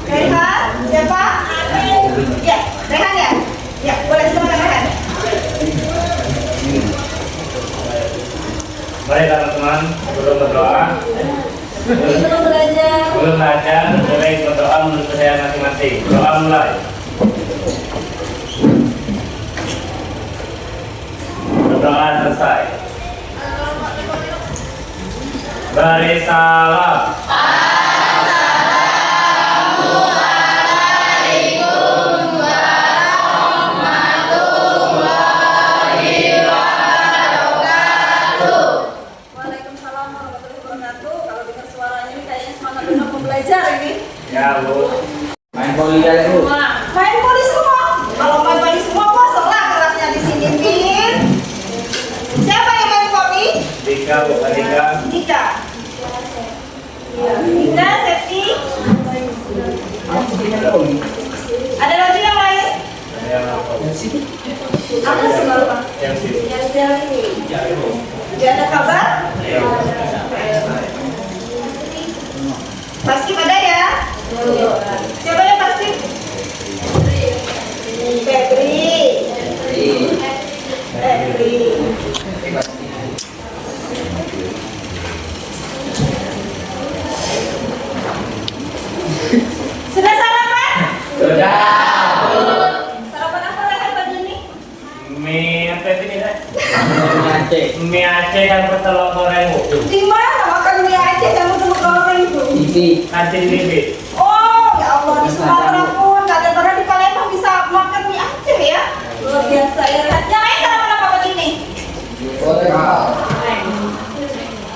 Rehan, siapa? Ya, Rehan ya? Ya, boleh silakan Rehan. Mari teman-teman, belum berdoa. Belum belajar. Belum belajar, mulai berdoa menurut saya masing-masing. Doa mulai. Berdoa selesai. Beri salam. Waalaikumsalam warahmatullahi wabarakatuh. Kalau dengar suaranya ini kayaknya semangat benar mau belajar ini. Ya Bu. Main voli ya Bu. Main voli semua. Kalau main voli semua kosong lah kelasnya di sini, Pin. Siapa yang main voli? Dika, Bu Dika. Dika. Dika, Septi. Ada lagi yang lain? Aku selalu Pak. Yang sini. Dia ada kabar? Pasti ada ya? Siapa yang pasti? Febri. Febri. Sudah sarapan? Sudah. Sarapan apa Rehan pagi ini? Mie apa ini deh? Aceh. Mie Aceh yang bertelur goreng Bu. Di mana makan mie Aceh yang betul goreng itu? Ini Kantin Bibi. Oh, ya Allah, di Sumatera pun kalian pernah di Palembang bisa makan mie Aceh ya? Luar biasa ya. Yang lain sarapan apa pagi ini?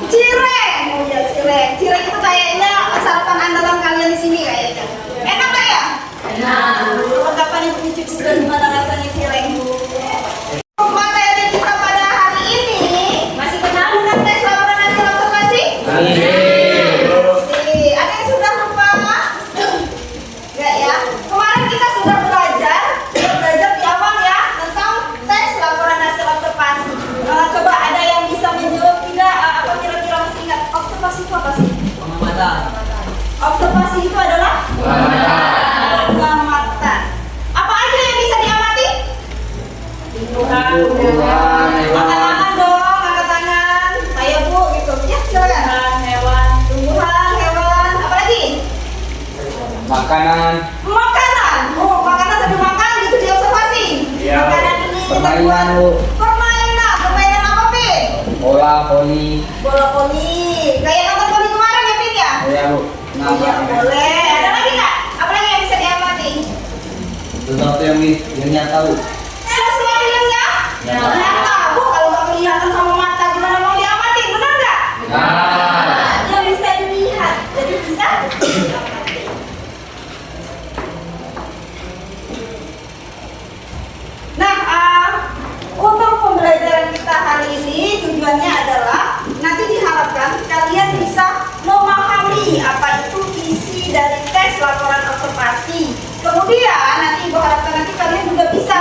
Cireng. Oh ya, cireng. Cireng itu kayaknya sarapan andalan kalian di sini kayaknya. Enak nggak ya? Enak. Perlengkapan yang cukup dan gimana rasanya cireng? Materi kita pada hari ini masih kenal dengan tes laporan hasil observasi? Ada yang sudah lupa? Enggak ya? Kemarin kita sudah belajar di awal ya tentang tes laporan hasil observasi. Coba ada yang bisa menjawab tidak? Apa kira-kira masih ingat? Observasi itu apa sih? pengamatan. Observasi itu adalah pengamatan. Apa aja yang bisa diamati? Tumbuhan, Angkat tangan dong, angkat tangan. Saya Bu gitu. Ya, silakan. Hewan, tumbuhan, hewan. Apa lagi? Makanan, Makanan. Oh, makanan sambil makan gitu diobservasi. Iya. Makanan ini kita permainan buat Bu. permainan. Permainan apa, Pin? Bola voli. Bola voli. Kayak nonton voli kemarin ya, Pin ya? Ya Bu. Iya, Nama boleh. Ada lagi nggak? Apa lagi yang bisa diamati? sesuatu yang nyata Bu. Sesuatu yang nyata. Bu, kalau nggak kelihatan sama mata gimana mau diamati? Benar nggak? Yang bisa dilihat. Jadi bisa diamati. Nah, untuk pembelajaran kita hari ini tujuannya adalah nanti diharapkan kalian bisa memahami apa itu isi dari tes laporan observasi. Kemudian nanti Ibu harapkan nanti kalian juga bisa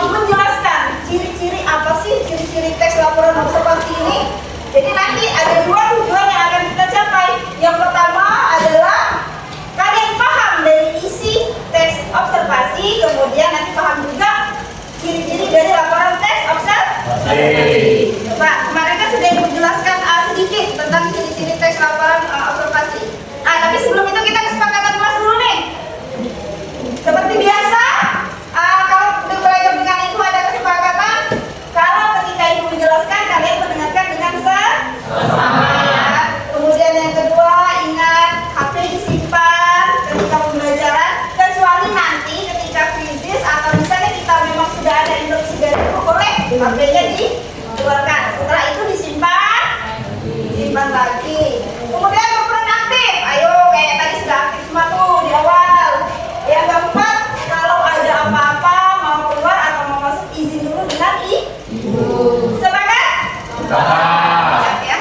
menjelaskan ciri-ciri apa sih ciri-ciri tes laporan observasi ini. Jadi nanti ada dua tujuan yang akan kita capai. Yang pertama adalah kalian paham dari isi tes observasi, kemudian nanti paham juga ciri-ciri dari laporan tes observasi. Pak, kemarin kan sudah menjelaskan sedikit tentang ciri-ciri tes laporan observasi. Tapi sebelum itu kita kesepakatan kelas dulu nih. Seperti biasa, kalau belajar dengan Ibu ada kesepakatan. Kalau ketika Ibu menjelaskan, kalian mendengarkan dengan semangat. Kemudian yang kedua, ingat HP disimpan ketika pembelajaran, kecuali nanti ketika kuisis atau misalnya kita memang sudah ada instruksi dari Ibu, boleh HP-nya dikeluarkan. Setelah itu disimpan lagi. Kemudian berperan aktif. Ayo, kayak tadi sudah aktif semua tuh di awal. Yang keempat, kalau ada apa-apa mau keluar atau mau masuk izin dulu dengan Ibu. Sepakat? Siap ya.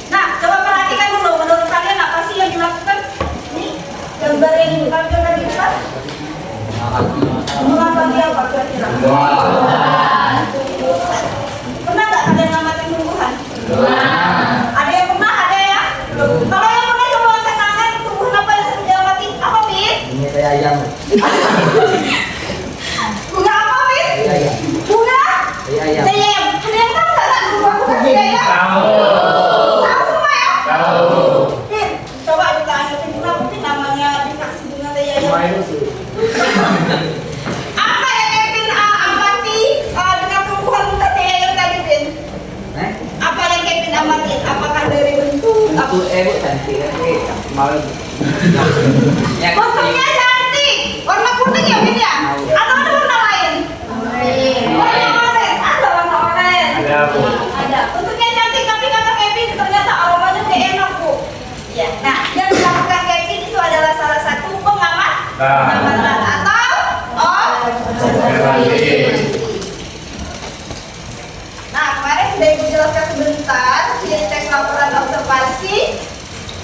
Nah, coba perhatikan dulu. Menurut kalian apa sih yang dilakukan? Ini gambar yang ditampilkan di depan. Mengamati apa kira-kira? Pernah nggak kalian ngamatin tumbuhan? Kalau yang benar coba angkat tangan, tumbuhan apa yang sering diamati? Apa, Fit? Ini saya ayam. Bunga apa, Fit? Saya ayam. Bunga? Saya ayam. Ada yang tahu nggak kan? Bunga saya. Tahu. Tahu semua ya? Tahu. Fit, coba ditanya, Fit, kenapa Fit namanya dikasih bunga tayayam? Apa yang Kevin amati dengan tumbuhan bunga tayayam tadi, Fit? Eh? Apa yang Kevin amati? Apakah dari bentuk? Itu bu cantik kan? Mau. Ya, Bentuknya cantik, warna kuning ya, Fit ya? Atau ada warna lain? Warna orange, ada warna orange. Ada, Bu. Ada. Bentuknya cantik, tapi kata Kevin ternyata aromanya nggak enak, Bu. Ya. Nah, yang dilakukan Kevin itu adalah salah satu pengamatan atau Nah, kemarin sudah Ibu jelaskan sebentar ciri teks laporan observasi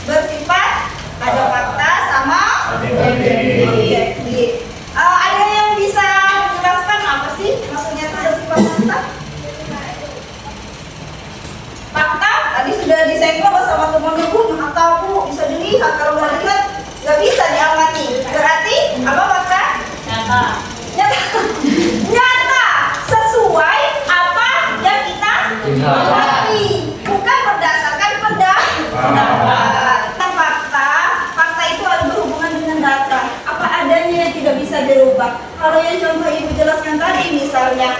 bersifat ada fakta sama objektif. Ada yang bisa menjelaskan apa sih maksudnya itu bersifat fakta? Fakta tadi sudah disenggol sama temannya, Bu, nggak tahu, Bu, bisa dilihat, kalau nggak dilihat nggak bisa diamati. Berarti apa fakta? Nyata. Nyata sesuai apa yang kita amati, bukan berdasarkan pendapat. Fakta itu ada berhubungan dengan data, apa adanya yang tidak bisa dirubah. Kalau yang contoh Ibu jelaskan tadi, misalnya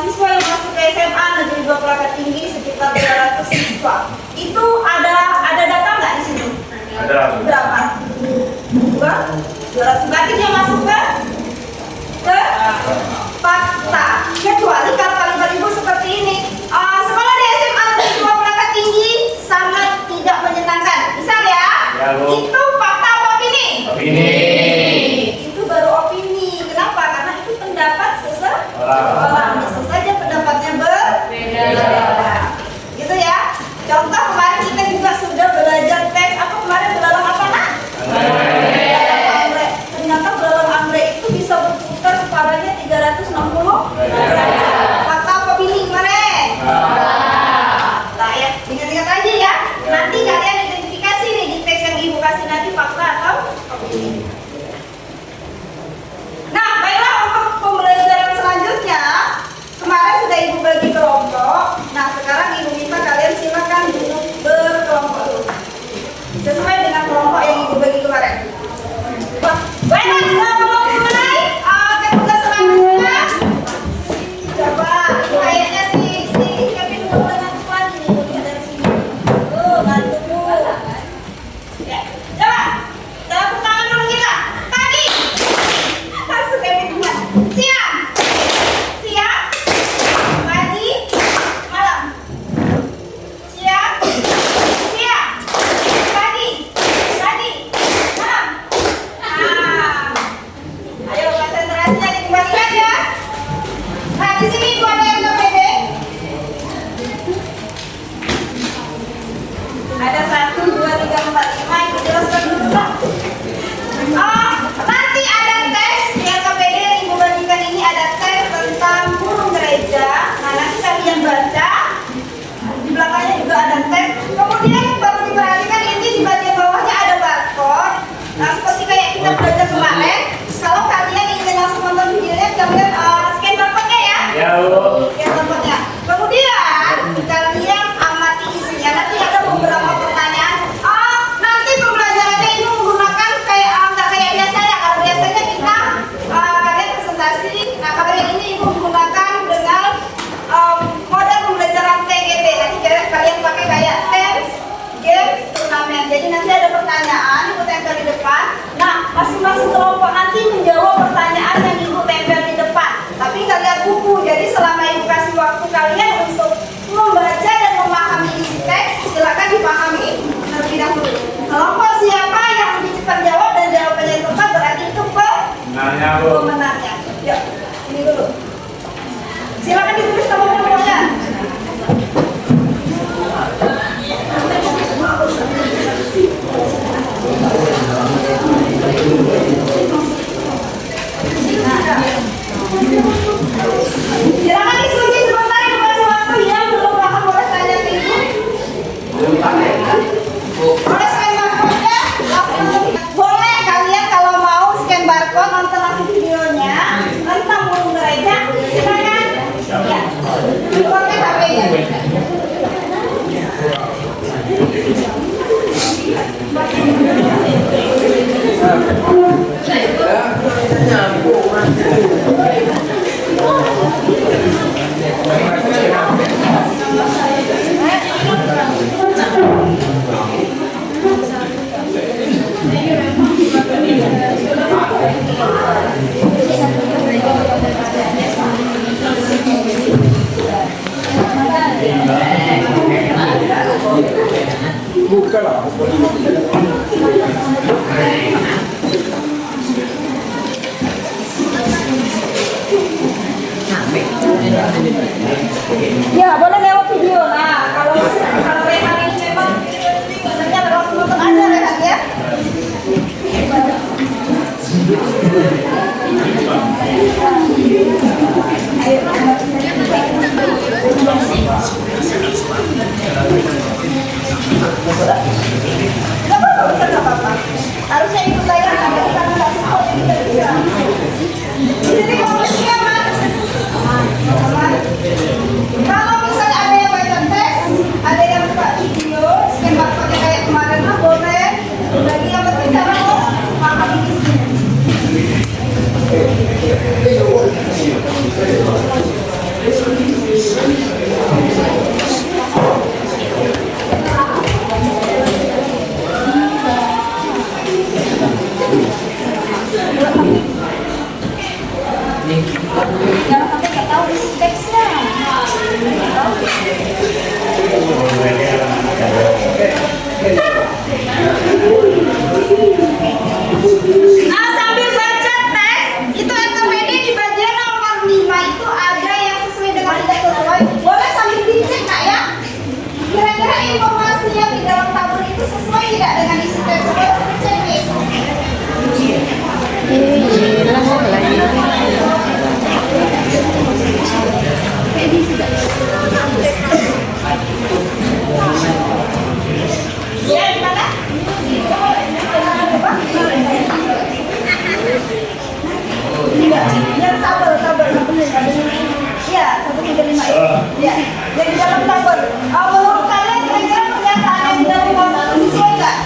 siswa yang masuk ke SMA Negeri 2 Kelaka Tinggi sekitar 300 siswa, itu ada data nggak di sini? Ada. Berapa? 200. Berarti dia masuk ke fakta. Kecuali kalau kalimat Ibu seperti ini, sekolah di SMA Negeri 2 Kelaka Tinggi sangat tidak menyenangkan. Misal ya, Ya, Bu. itu fakta apa opini? Opini. Itu baru opini. Kenapa? Karena itu pendapat seseorang. Bisa saja pendapatnya berbeda. Gitu ya. Contoh kemarin kita juga sudah belajar teks apa kemarin, belalang apa, Nak? Belalang anggrek. Ternyata belalang anggrek itu bisa berputar kepalanya 360 derajat. Fakta apa opini kemarin? Nah ya, ingat-ingat aja ya. Nanti kalian identifikasi nih di teks yang Ibu kasih nanti fakta atau opini. Nah, baiklah, untuk pembelajaran selanjutnya, kemarin sudah Ibu bagi kelompok. Nah, sekarang Ibu minta kalian silakan duduk berkelompok dulu. Sesuai dengan kelompok yang Ibu bagi kemarin. Baiklah, sebelum mulai tugas selanjutnya, coba kayaknya si Kevin dulu dengan Tuhan ini, lihat dari sini. Bantu Bu. Ya, coba tepuk tangan dulu kita. Pagi. Langsung Kevin duluan. Siang. Siang. Pagi. Malam. Siang. Siang. Pagi. Pagi. Malam. Ayo konsentrasinya dikembalikan ya. Nah, di sini Ibu ada yang KPD. Ada 1, 2, 3, 4, 5. Ibu jelaskan dulu, Pak. Nanti ada tes yang KPD yang Ibu bagikan ini, ada tes tentang burung gereja. Nah, nanti kalian baca. Di belakangnya juga ada tes. Kemudian baru diperhatikan ini di bagian bawahnya ada barcode. Nah, seperti kayak kita belajar kemarin. Kalau kalian ingin langsung nonton videonya, kalian scan barcode-nya ya. Ya, Bu. Ya, contohnya. Kemudian kalian amati isinya. Nanti ada beberapa pertanyaan. Nanti pembelajarannya ini menggunakan kayak nggak kayak biasa ya. Kalau biasanya kita kalian presentasi. Nah, kali ini Ibu menggunakan dengan model pembelajaran TGT. Nanti kalian pakai kayak tes, games, turnamen. Jadi nanti ada pertanyaan, Ibu tempel di depan. Nah, masing-masing kelompok nanti menjawab pertanyaan yang Ibu tempel di depan. Tapi nggak lihat buku. Jadi selama Ibu kasih waktu kalian untuk membaca dan memahami isi teks, silakan dipahami terlebih dahulu. Kelompok siapa yang lebih cepat jawab dan jawabannya yang tepat, berarti itu Nanya, Bu. pemenangnya. Yuk, ini dulu. Silakan ditulis nomor-nomornya. Silakan diskusi sebentar, Ibu kasih waktu ya. Belum paham boleh tanya ke Ibu. Belum pakai kan? Bu. Buka lah. Ya, boleh lewat video. Nah, kalau Rehan ini memang sebenarnya lewat nonton aja Rehan ya. Nggak apa-apa. Harusnya ikut layar karena kita nggak support kita bisa. Jadi kalau dia mas, kalau misalnya ada yang baca teks, ada yang buka video, scan barcode kayak kemarin mah boleh. Lagi yang penting cara lo paham isinya. Jangan sampai nggak tahu isi teksnya. Nah, sambil baca teks, itu RKPD di bagian nomor 5 itu ada yang sesuai dengan tidak sesuai. Boleh sambil dicek Kak ya. Kira-kira informasi yang di dalam tabel itu sesuai tidak dengan isi teks? Boleh cek nih. Ya, di mana? Enggak, yang tabel. Iya, 135 ya. Ya, yang di dalam tabel. Menurut kalian kira-kira pernyataan yang di dalam tabel itu sesuai nggak?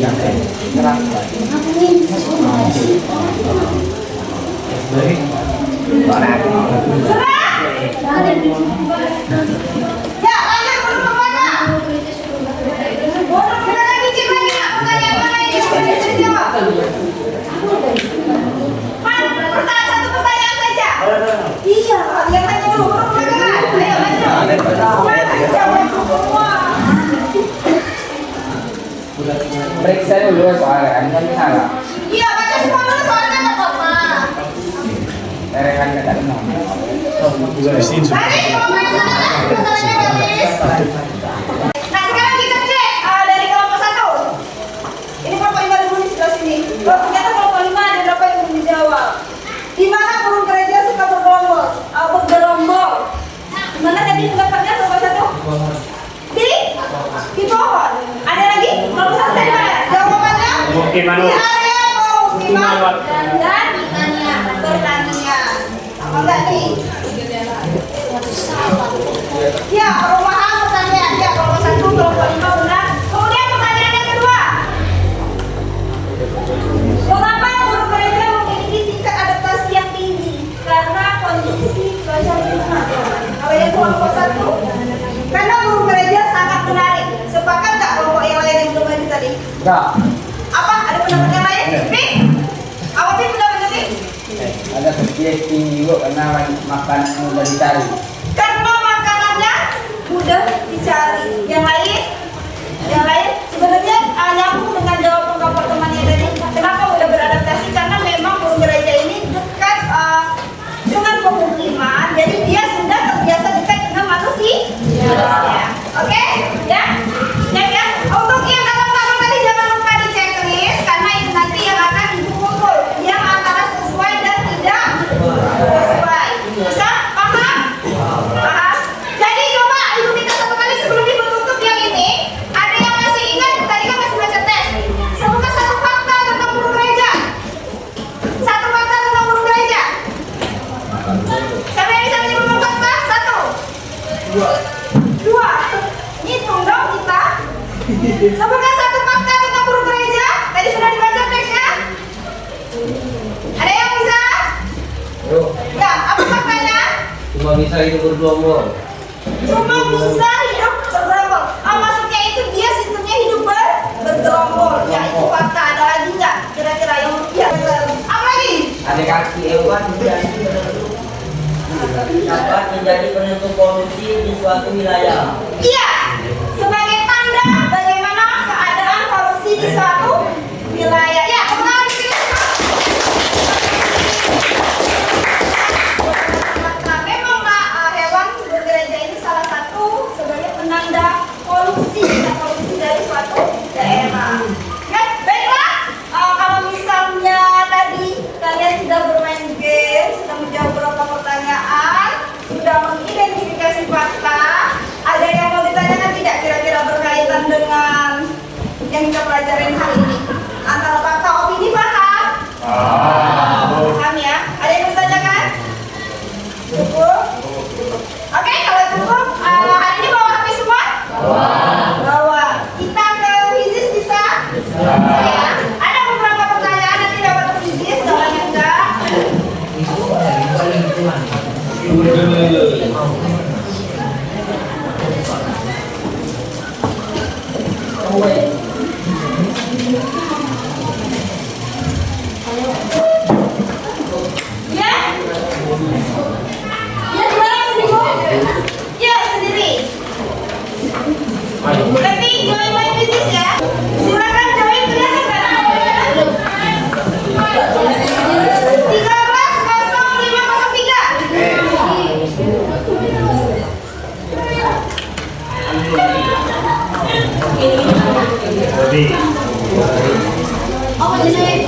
Ya, lanjut belum kemana? Sudah lagi cek lagi nggak pertanyaan mana ini sudah bisa dijawab? Pertanyaan satu pertanyaan saja. Iya, yang tanya dulu belum belakangan. Ayo lanjut. Jawab semua. Periksa dulu soalnya kan salah. Iya, baca semua dulu soalnya nggak apa-apa. Kan kata kenal. Baris, mau periksa pertanyaannya Baris. Nah, sekarang kita cek dari kelompok 1. Ini kelompok 5 dulu di sebelah sini. Oh, ternyata kelompok 5 ada berapa yang belum dijawab. Di mana burung gereja suka bergerombol? Bergerombol. Di mana tadi pendapatnya kelompok 1? Di pohon. Ada lagi? Kelompok 1 dari mana? Jawabannya? Pemukiman. Di area pemukiman dan pertanian. Apa enggak nih? Ya, perumahan pertanian. Ya, kelompok 1, kelompok 5 benar. Kemudian pertanyaan yang kedua. Mengapa burung gereja memiliki tingkat adaptasi yang tinggi? Karena kondisi cuaca lingkungan. Kalau yang kelompok 1, karena burung gereja sangat menarik. Sepakat nggak kelompok yang lain yang belum maju tadi? Enggak. Apa? Ada pendapat yang lain? Nih? Apa sih pendapatnya nih? Ada kepiting juga karena makanan mudah dicari. Karena makanannya mudah dicari. Yang lain? Yang lain? Sebenarnya nyambung dengan jawaban kelompok temannya tadi. Kenapa mudah beradaptasi? Karena memang burung gereja ini dekat dengan pemukiman. Jadi dia sudah terbiasa dekat dengan manusia. Oke? Ya? Ya? Untuk yang dalam tadi jangan lupa di checklist karena itu nanti yang akan ibu kumpul. Yang antara sesuai dan tidak sesuai. Bisa? Paham? Paham? Jadi coba ibu kita satu kali sebelum ibu tutup yang ini. Ada yang masih ingat? Tadi kan masih baca tes. Sebutkan satu fakta tentang burung gereja. Satu fakta tentang burung gereja. Siapa yang bisa menyebutkan fakta? 1, 2. Hitung dong kita. Sebutkan satu fakta tentang burung gereja. Tadi sudah dibaca teksnya. Ada yang bisa? Ya, apa faktanya? Cuma bisa hidup bergerombol. Cuma bisa hidup bergerombol. Maksudnya itu dia sistemnya hidup bergerombol. Ya, itu fakta. Ada lagi nggak? Kira-kira yang ya. Apa lagi? Ada kaki hewan dapat menjadi penentu polusi di suatu wilayah. Iya. Sebagai tanda bagaimana keadaan polusi di suatu wilayah. Ya, kebetulan di sini. Nah, memang hewan bergereja ini salah satu sebagai penanda polusi dari suatu daerah. Ya, baiklah. Kalau misalnya tadi kalian sudah bermain game, sudah menjawab beberapa pertanyaan, sudah mengidentifikasi fakta, ada yang mau ditanyakan tidak kira-kira berkaitan dengan yang kita pelajarin hari ini? Antara fakta opini paham? Paham ya? Ada yang mau ditanyakan? Cukup? Oke, kalau cukup, hari ini bawa HP semua? Bawa. Kita ke Wizis bisa? Ya. Ada beberapa pertanyaan nanti dapat ke Wizis, jawabannya enggak. Ya? Ya, gimana seminggu? Ya, sendiri. Nanti join my business ya. Silakan join kelihatan nggak? 13.0503. Bodi. Oh, jadi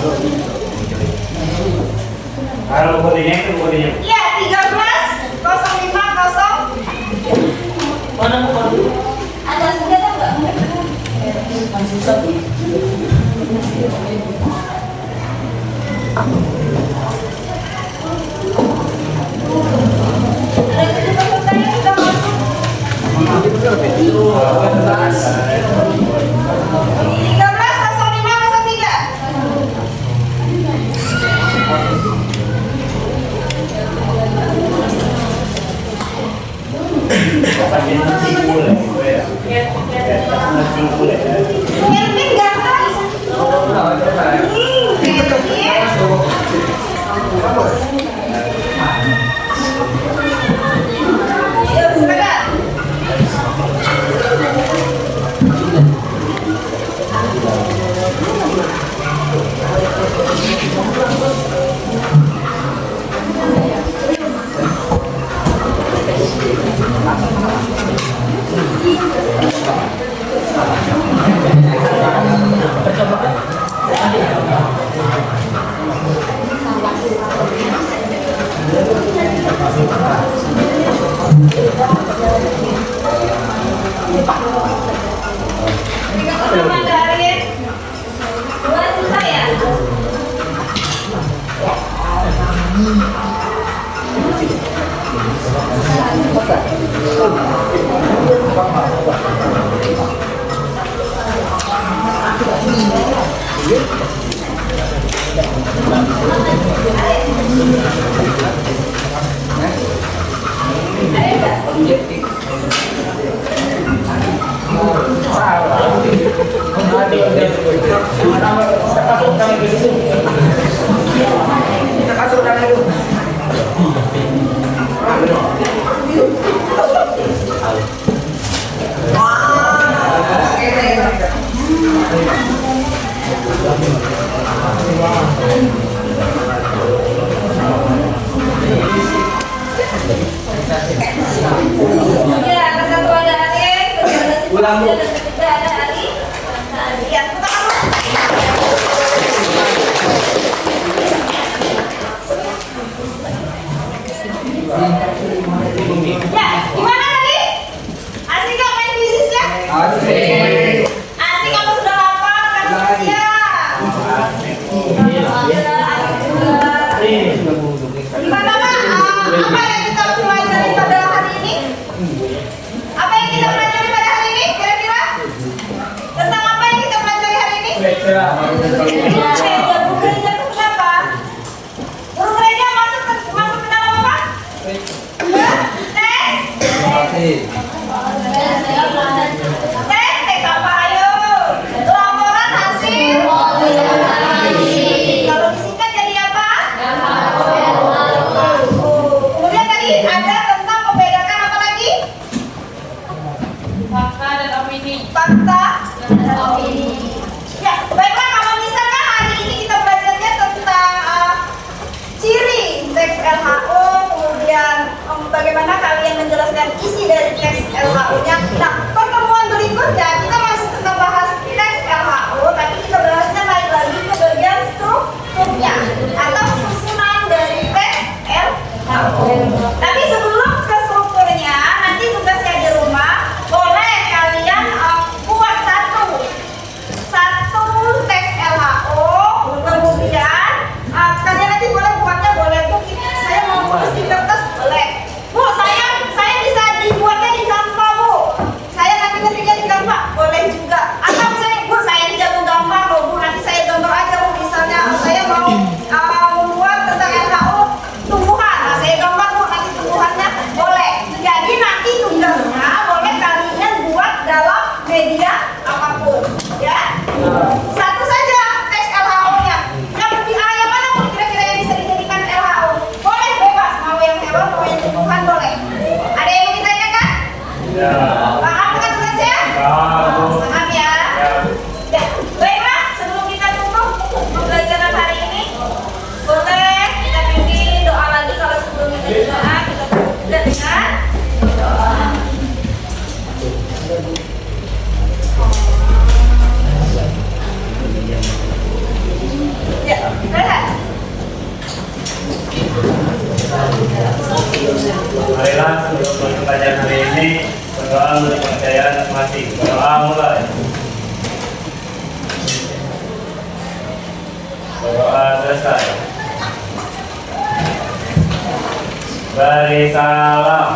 Kalau bodinya itu bodinya. ya 13.05.0. Mana bukan? Ada senjata nggak? Masih sepi. Ada peserta yang sudah masuk. 13.05.0. Kelvin ganteng. Ayo, silakan. Tiga pertama dari dua suka ya. Ya, kesatuan dari Ulang, Bu. dan ketiga ada Ali. Ya, kita ya, gimana tadi? Asik gak main bisnisnya? Asik. Asik apa sudah lapar kan manusia? Gimana Pak? Apa yang kita pelajari pada hari ini? Apa yang kita pelajari pada hari ini? Kira-kira? Tentang apa yang kita pelajari hari ini? Guru gereja itu siapa? Guru gereja masuk ke dalam apa? Tes? Tes apa? Ayo. Laporan hasil. Kalau disingkat jadi apa? Kemudian tadi ada tentang membedakan apa lagi? Fakta dan opini. Fakta dan opini. Ya, baiklah kalau misalnya hari ini kita belajarnya tentang ciri teks LHO, kemudian bagaimana kalian menjelaskan isi dari teks LHO-nya. Nah, pertemuan berikutnya kita masih tentang bahas teks LHO, tapi kita bahasnya naik lagi ke bagian strukturnya atau susunan dari teks LHO. Tapi sebelum ke strukturnya, nanti tugasnya di rumah boleh kalian buat satu teks LHO, kemudian kalian nanti boleh buatnya boleh Bu, saya mau tulis di kertas boleh. Bu, saya bisa dibuatnya di Canva Bu. Saya nanti ngetiknya di Canva boleh juga. Atau Bu, saya ini jago gambar loh Bu, nanti saya gambar aja Bu. Misalnya saya mau membuat tentang LHO tumbuhan, nah saya gambar Bu, nanti tumbuhannya boleh. Jadi nanti tugasnya boleh kalian buat dalam media apapun, ya. Satu saja teks LHO-nya. Yang mana pun kira-kira yang bisa dijadikan LHO. Boleh bebas, mau yang hewan, mau yang tumbuhan boleh. Ada yang mau ditanyakan? Ya. Paham kan tugasnya? Paham. Paham ya? Ya. Baiklah, sebelum kita tutup pembelajaran hari ini, boleh kita pimpin doa lagi. Kalau sebelum kita doa, kita tutup dengan doa. Ya, lihat. Marilah sebelum pelajaran hari ini berdoa menurut kepercayaan masing-masing. Berdoa mulai. Berdoa selesai. Beri salam.